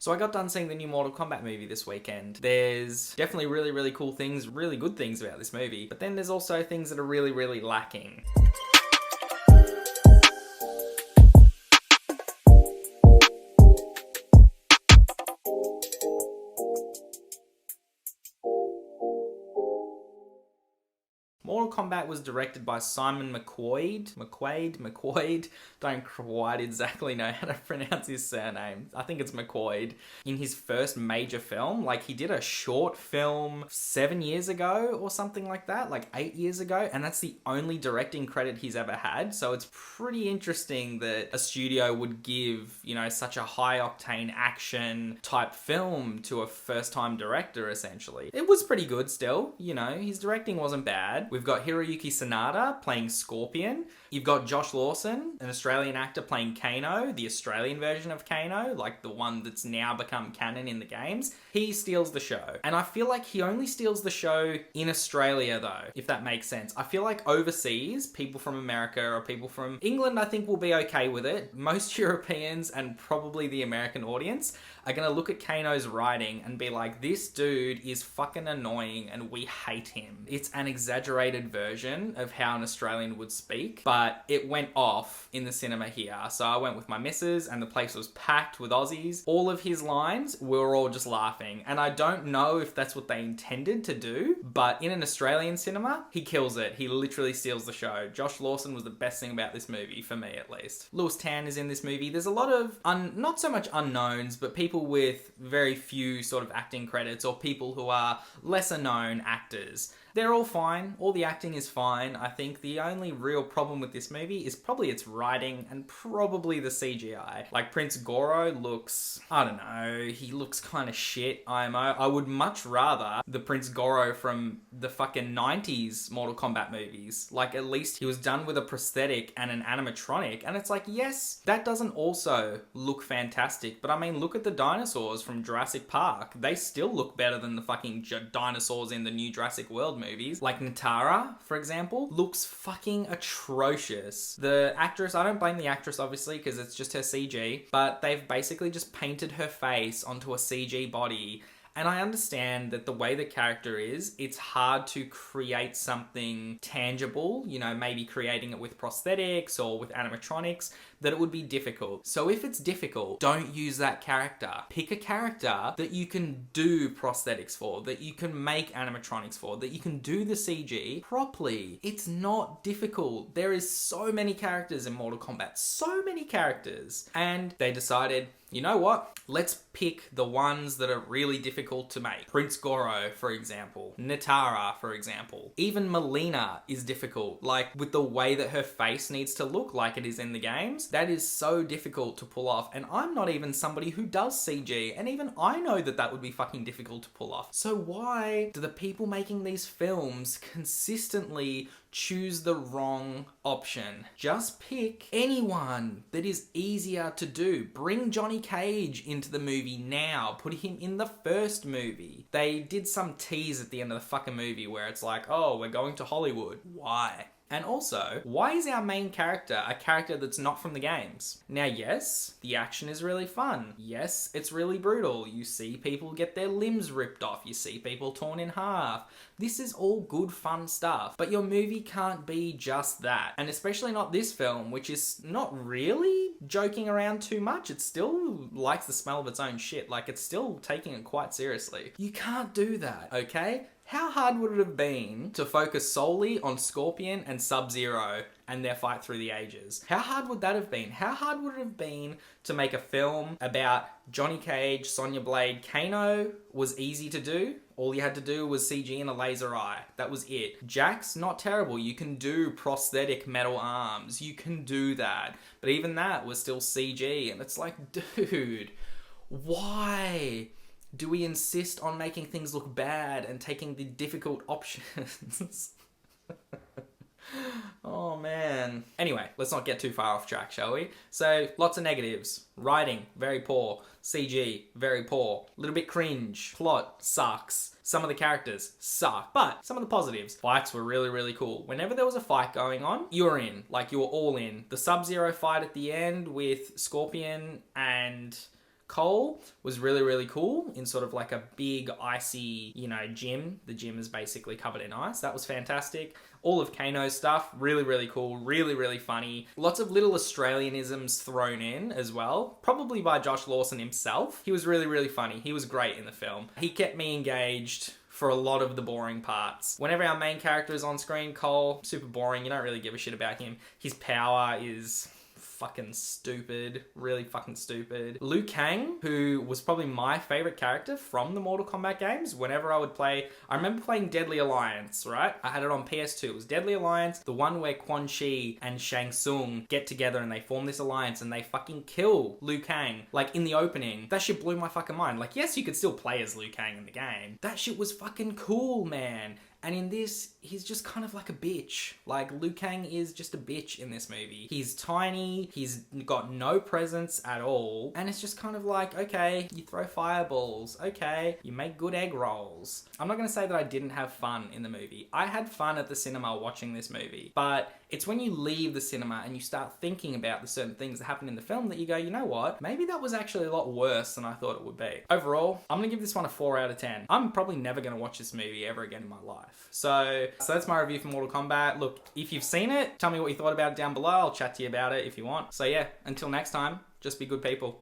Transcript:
So I got done seeing the new Mortal Kombat movie this weekend. There's definitely really, really cool things, really good things about this movie, but then there's also things that are really, really lacking. Mortal Kombat was directed by Simon McQuoid. Don't quite exactly know how to pronounce his surname. I think it's McQuoid. In his first major film, like he did a short film 7 years ago or something like that, like 8 years ago, and that's the only directing credit he's ever had. So it's pretty interesting that a studio would give, such a high octane action type film to a first time director, essentially. It was pretty good still, his directing wasn't bad. We've got Hiroyuki Sanada playing Scorpion. You've got Josh Lawson, an Australian actor, playing Kano, the Australian version of Kano, like the one that's now become canon in the games. He steals the show. And I feel like he only steals the show in Australia, though, if that makes sense. I feel like overseas, people from America or people from England, I think will be okay with it. Most Europeans and probably the American audience are going to look at Kano's writing and be like, this dude is fucking annoying and we hate him. It's an exaggerated version of how an Australian would speak, but it went off in the cinema here. So I went with my missus and the place was packed with Aussies. All of his lines, we were all just laughing. And I don't know if that's what they intended to do, but in an Australian cinema, he kills it. He literally steals the show. Josh Lawson was the best thing about this movie, for me at least. Lewis Tan is in this movie. There's a lot of, not so much unknowns, but people with very few sort of acting credits or people who are lesser known actors. They're all fine. All the acting is fine. I think the only real problem with this movie is probably its writing and probably the CGI. Like Prince Goro looks, I don't know, he looks kind of shit, IMO. I would much rather the Prince Goro from the fucking 90s Mortal Kombat movies. Like at least he was done with a prosthetic and an animatronic. And it's like, yes, that doesn't also look fantastic. But I mean, look at the dinosaurs from Jurassic Park. They still look better than the fucking dinosaurs in the new Jurassic World movies. Like Natara, for example, looks fucking atrocious. The actress, I don't blame the actress obviously because it's just her CG, but they've basically just painted her face onto a CG body. And I understand that the way the character is, it's hard to create something tangible, maybe creating it with prosthetics or with animatronics, that it would be difficult. So if it's difficult, don't use that character. Pick a character that you can do prosthetics for, that you can make animatronics for, that you can do the CG properly. It's not difficult. There is so many characters in Mortal Kombat, so many characters. And they decided, you know what? Let's pick the ones that are really difficult to make. Prince Goro, for example. Natara, for example. Even Melina is difficult. Like, with the way that her face needs to look like it is in the games, that is so difficult to pull off. And I'm not even somebody who does CG, and even I know that that would be fucking difficult to pull off. So why do the people making these films consistently choose the wrong option? Just pick anyone that is easier to do. Bring Johnny Cage into the movie now. Put him in the first movie. They did some tease at the end of the fucking movie where it's like, oh, we're going to Hollywood. Why? And also, why is our main character a character that's not from the games? Now, yes, the action is really fun. Yes, it's really brutal. You see people get their limbs ripped off. You see people torn in half. This is all good, fun stuff. But your movie can't be just that. And especially not this film, which is not really joking around too much. It still likes the smell of its own shit. Like, it's still taking it quite seriously. You can't do that, okay? How hard would it have been to focus solely on Scorpion and Sub-Zero and their fight through the ages? How hard would that have been? How hard would it have been to make a film about Johnny Cage, Sonya Blade? Kano was easy to do. All you had to do was CG and a laser eye. That was it. Jax, not terrible. You can do prosthetic metal arms. You can do that. But even that was still CG. And it's like, dude, why do we insist on making things look bad and taking the difficult options? Oh man. Anyway, let's not get too far off track, shall we? So, lots of negatives. Writing, very poor. CG, very poor. A little bit cringe. Plot, sucks. Some of the characters suck. But some of the positives. Fights were really, really cool. Whenever there was a fight going on, you were in. Like, you were all in. The Sub-Zero fight at the end with Scorpion and Cole was really, really cool in sort of like a big icy, gym. The gym is basically covered in ice. That was fantastic. All of Kano's stuff, really, really cool, really, really funny. Lots of little Australianisms thrown in as well, probably by Josh Lawson himself. He was really, really funny. He was great in the film. He kept me engaged for a lot of the boring parts. Whenever our main character is on screen, Cole, super boring. You don't really give a shit about him. His power is fucking stupid, really fucking stupid. Liu Kang, who was probably my favorite character from the Mortal Kombat games, whenever I would play, I remember playing Deadly Alliance, right? I had it on PS2. It was Deadly Alliance, the one where Quan Chi and Shang Tsung get together and they form this alliance and they fucking kill Liu Kang, like in the opening. That shit blew my fucking mind. Like, yes, you could still play as Liu Kang in the game. That shit was fucking cool, man. And in this, he's just kind of like a bitch. Like, Liu Kang is just a bitch in this movie. He's tiny, he's got no presence at all, and it's just kind of like, okay, you throw fireballs, okay, you make good egg rolls. I'm not gonna say that I didn't have fun in the movie. I had fun at the cinema watching this movie, but it's when you leave the cinema and you start thinking about the certain things that happen in the film that you go, you know what, maybe that was actually a lot worse than I thought it would be. Overall, I'm gonna give this one a 4 out of 10. I'm probably never gonna watch this movie ever again in my life. So that's my review for Mortal Kombat. Look, if you've seen it, tell me what you thought about it down below. I'll chat to you about it if you want. So yeah, until next time, just be good people.